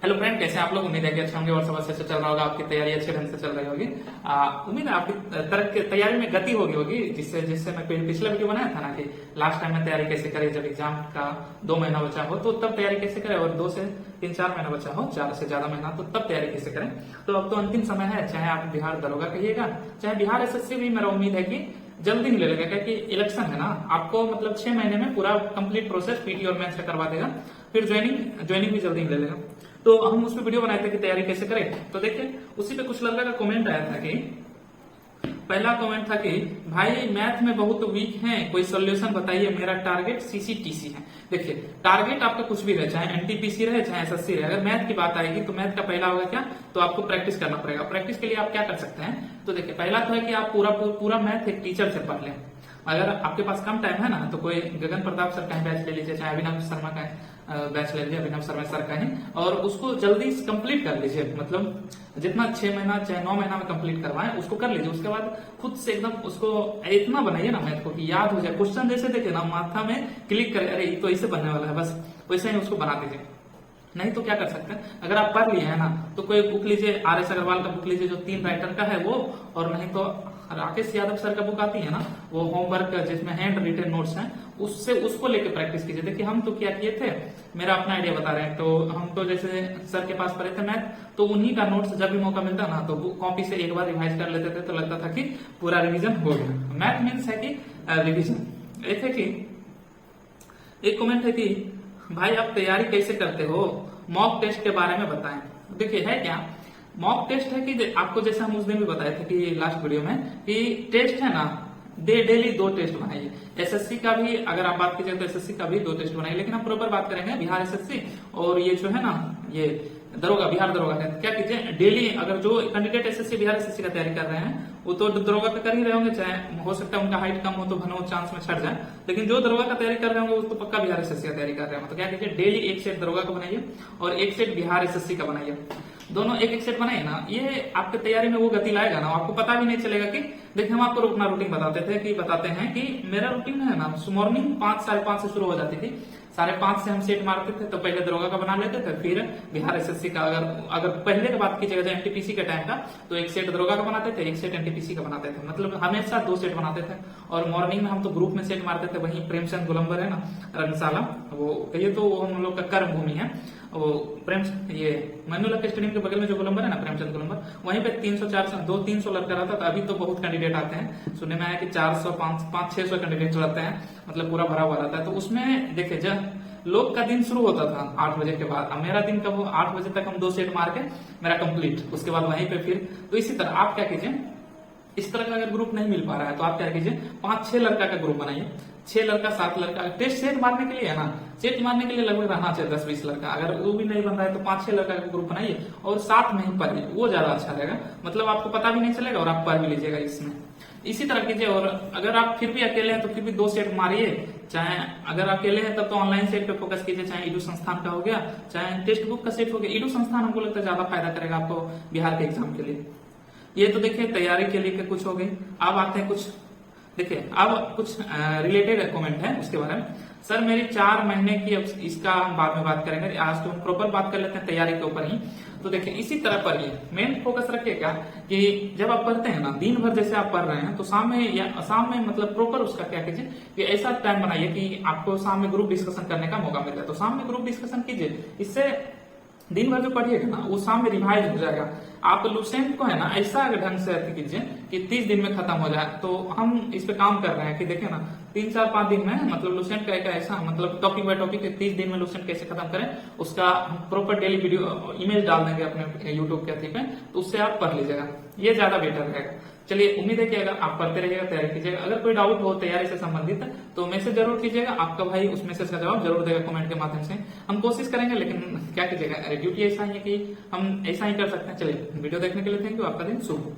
Hello friend, कैसे हैं आप लोग। उम्मीद है कि अच्छे होंगे और सब अच्छे से चल रहा होगा, आपकी तैयारी अच्छे ढंग से चल रही होगी। उम्मीद है आपकी तरह की तैयारी में गति होगी जिससे जिससे मैं पिछला वीडियो बनाया था ना कि लास्ट टाइम में तैयारी कैसे करें जब एग्जाम का 2 महीना बचा हो तो तब तैयारी कैसे करें, और 2 से 3-4 महीना बचा हो, 4 से ज्यादा महीना तो तब तैयारी कैसे करें। तो अब तो अंतिम समय है, चाहे आप बिहार दरोगा कहिएगा चाहे बिहार एसएससी भी, मेरा उम्मीद है कि जल्दी ही ले लेगा, क्योंकि इलेक्शन है ना, आपको मतलब 6 महीने में पूरा कंप्लीट प्रोसेस पीटी और मेंस का करवा देगा, फिर ज्वाइनिंग भी जल्दी ही ले लेगा। तो हम उसमें वीडियो बनाए थे कि तैयारी कैसे करें। तो देखिए उसी पे कुछ लड़का का कमेंट आया था कि पहला कमेंट था कि भाई मैथ में बहुत वीक हैं, कोई सोल्यूशन बताइए, मेरा टारगेट सीसीटीसी है। देखिए टारगेट आपका कुछ भी रहे, चाहे एनटीपीसी रहे चाहे एसएससी रहे, अगर मैथ की बात आएगी तो मैथ का पहला होगा क्या, तो आपको प्रैक्टिस करना पड़ेगा। प्रैक्टिस के लिए आप क्या कर सकते हैं, तो देखिए पहला तो है कि आप पूरा मैथ एक टीचर से पढ़ लें। अगर आपके पास कम टाइम है ना तो कोई गगन प्रताप सर का बैच ले लीजिए, चाहे अभिनव शर्मा का बैच ले लीजिए, अभिनव शर्मा सर का ही, और उसको जल्दी कंप्लीट कर लीजिए। मतलब जितना 6 महीना चाहे 9 महीना में कंप्लीट करवाएं उसको कर लीजिए। उसके बाद खुद से एकदम उसको इतना बनाइए ना मैथ को कि याद हो जाए। क्वेश्चन जैसे देखे ना माथा में क्लिक करे, अरे ये तो ऐसे बनने वाला है, बस वैसे ही उसको बना दीजिए। नहीं तो क्या कर सकते हैं, अगर आप पढ़ लिए है ना तो कोई बुक लीजिए, आर.एस. अग्रवाल का बुक लीजिए जो 3 राइटर का है वो, और नहीं तो राकेश यादव सर का बुक आती है ना वो होमवर्क जिसमें हैंड रिटेन नोट्स हैं, उसको लेके प्रैक्टिस कीजिए। देखिए हम तो क्या किए थे, मेरा अपना आइडिया बता रहे हैं। तो हम तो जैसे सर के पास पढ़े थे मैथ, तो उन्हीं का नोट्स जब भी मौका मिलता ना तो कॉपी से एक बार रिवाइज कर लेते थे, तो लगता था कि पूरा रिविजन हो गया। मैथ मीन्स है कि रिविजन। एक कमेंट है कि भाई आप तैयारी कैसे करते हो, मॉक टेस्ट के बारे में बताएं। देखिए है क्या, मॉक टेस्ट है कि आपको जैसे हम उस दिन भी बताए थे कि लास्ट वीडियो में कि टेस्ट है ना, डेली 2 टेस्ट बनाइए। एसएससी का भी अगर आप बात कीजिए तो एसएससी का भी 2 टेस्ट बनाइए, लेकिन हम प्रॉपर बात करेंगे बिहार एसएससी और ये जो है ना ये दरोगा, बिहार दरोगा का। क्या कीजिए डेली, अगर जो कैंडिडेट एसएससी बिहार एसएससी का तैयारी कर रहे हैं वो तो दरोगा का कर ही रहे होंगे, चाहे हो सकता है उनका हाइट कम हो तो भनो चांस में छट जाए, लेकिन जो दरोगा का तैयारी कर रहे होंगे वो तो पक्का बिहार एसएससी का तैयारी कर रहे होंगे। तो क्या कीजिए डेली 1 सेट दरोगा का बनाइए और 1 सेट बिहार एसएससी का बनाइए। दोनों 1-1 सेट बनाइए ना, ये आपके तैयारी में वो गति लाएगा ना, आपको पता भी नहीं चलेगा कि देखिए हम आपको अपना रूटीन बताते हैं कि मेरा रूटीन है ना मॉर्निंग 5-5:30 से शुरू हो जाती थी, 5:30 से हम सेट मारते थे। तो पहले दरोगा का बना लेते थे, फिर बिहार एसएससी का। अगर पहले की बात कीजिएगा एनटीपीसी के टाइम का, तो 1 सेट दरोगा का बनाते थे, 1 सेट एनटीपीसी का बनाते थे, मतलब हमेशा 2 सेट बनाते थे। और मॉर्निंग में हम तो ग्रुप में सेट मारते थे, वहीं प्रेमचंद गोलंबर है ना रंगशाला, वो कहिए तो वो हम लोग का कर्म भूमि है, वो ये मनुला के स्टेडियम के बगल में जो गोलंबर है ना प्रेमचंद गोलंबर, वहीं पे 300-400 200-300 लड़का रहता था। अभी तो बहुत कैंडिडेट आते हैं, सुनने में आया कि 400-500-600 कैंडिडेट रहते हैं, मतलब पूरा भरा हुआ रहता है। तो उसमें देखिए जब लोग का दिन शुरू होता था 8 बजे के बाद, अब मेरा दिन कब 8 बजे तक हम 2 सेट मार के मेरा कंप्लीट, उसके बाद वहीं पे फिर। तो इसी तरह आप क्या कीजिए, इस तरह का अगर ग्रुप नहीं मिल पा रहा है तो आप क्या कीजिए 5-6 लड़का का ग्रुप बनाइए, 6 लड़का 7 लड़का। टेस्ट सेट मारने के लिए है ना, सेट मारने के लिए लगभग रहना चाहिए 10-20 लड़का। अगर वो भी नहीं बन रहा है तो 5-6 लड़का का ग्रुप बनाइए और साथ में ही पढ़िए, वो ज्यादा अच्छा रहेगा। मतलब आपको पता भी नहीं चलेगा और आप पढ़ भी लीजिएगा इसमें। इसी तरह कीजिए। और अगर आप फिर भी अकेले हैं तो फिर भी 2 सेट मारिए, चाहे अगर अकेले हैं तब तो ऑनलाइन सेट पे फोकस कीजिए, चाहे ईडू संस्थान का हो गया चाहे टेक्स्ट बुक का सेट हो गया। ईडू संस्थान हमको लगता है ज्यादा फायदा करेगा आपको बिहार के एग्जाम के लिए। ये तो देखिए तैयारी के लिए कुछ हो गई। अब आते हैं कुछ, देखिए अब कुछ रिलेटेड कमेंट है उसके बारे में। सर मेरी 4 महीने की, अब इसका हम बाद में बात करेंगे, आज तो हम प्रॉपर बात कर लेते हैं तैयारी के ऊपर ही। तो देखिए इसी तरह पढ़िए, मेन फोकस रखिए क्या कि जब आप पढ़ते हैं ना दिन भर जैसे आप पढ़ रहे हैं तो शाम में मतलब प्रॉपर उसका क्या कीजिए कि ऐसा टाइम बनाइए कि आपको शाम में ग्रुप डिस्कशन करने का मौका मिल जाए, तो शाम में ग्रुप डिस्कशन कीजिए। इससे दिन भर जो पढ़िएगा ना वो शाम में रिवाइज हो जाएगा। आप लुसेंट को है ना ऐसा ढंग से कीजिए कि 30 दिन में खत्म हो जाए। तो हम इस पे काम कर रहे हैं कि देखिए ना 3-4-5 दिन में मतलब लुसेंट का एक ऐसा मतलब टॉपिक बाय टॉपिक 30 दिन में लुसेंट कैसे खत्म करें, उसका हम प्रॉपर डेली वीडियो इमेज डाल देंगे अपने यूट्यूब के पे, तो उससे आप पढ़ लीजिएगा, ये ज्यादा बेटर रहेगा। चलिए उम्मीद है कि अगर आप पढ़ते रहिएगा तैयारी कीजिएगा। अगर कोई डाउट हो तैयारी से संबंधित तो मैसेज जरूर कीजिएगा, आपका भाई उस मैसेज का जवाब जरूर देगा कमेंट के माध्यम से। हम कोशिश करेंगे, लेकिन क्या कीजिएगा ड्यूटी ऐसा ही है कि हम ऐसा ही कर सकते हैं। चलिए वीडियो देखने के लिए थैंक यू, आपका दिन शुभ हो।